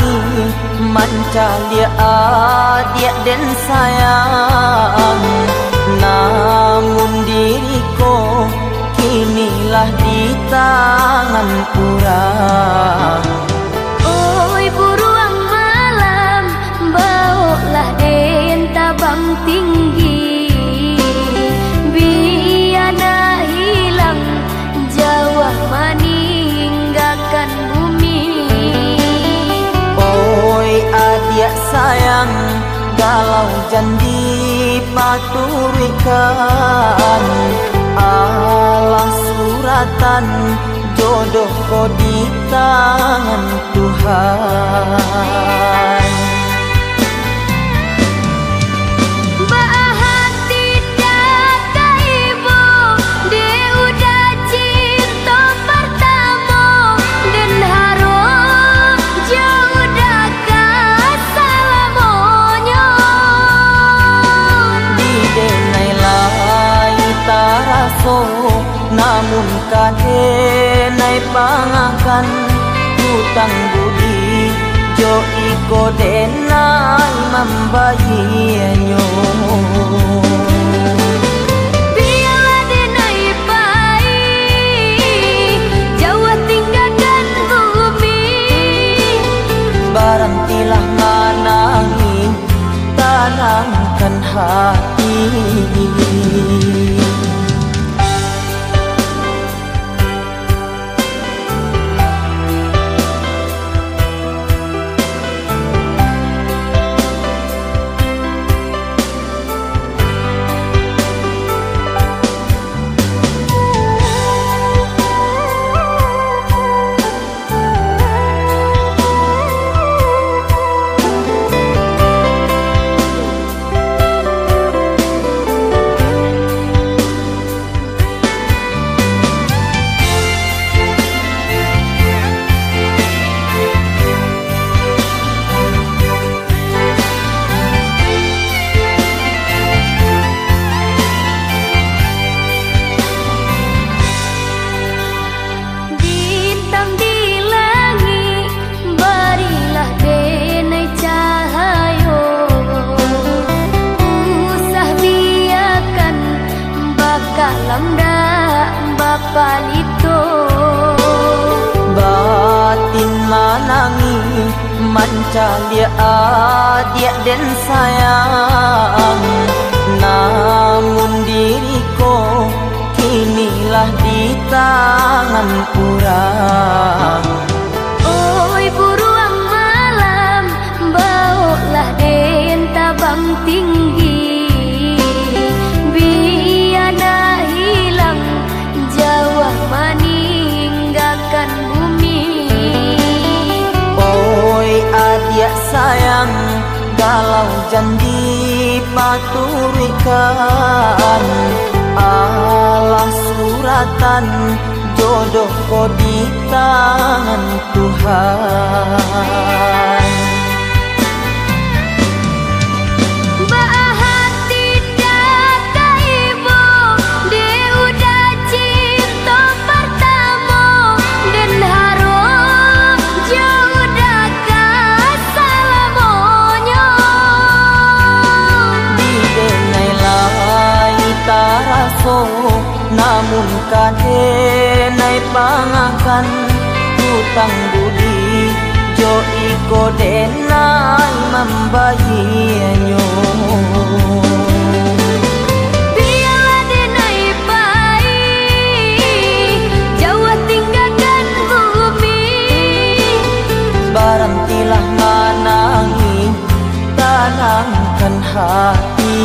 menangi mencari adik dan sayang, namun diriku kinilah di tangan kurang. Oi buruan malam, bawalah den tabang tinggi, biana hilang jauh meninggalkan bumi. Oi adik sayang, galau janji paturikan, alah suratan jodoh kau di tangan Tuhan. Namun kadenai pangakan hutang budi jo iko denai membayinyo. Biarlah denai pai jauh tinggalkan bumi, barantilah menangi tenangkan hati. Palito batin menangi mencari adik dan sayang, namun diriku kinilah di tangan kurang. Oi buruan malam, bawalah den tabang tinggi, biana hilang jauh meninggalkan bumi. Oi adik sayang, galau janji paturikan, alah suratan jodoh kau di tangan Tuhan. Namun kadenai pangakan hutang budi jo iko denai membayinyo. Biarlah denai pai jauh tinggalkan bumi, barantilah menangi tenangkan hati.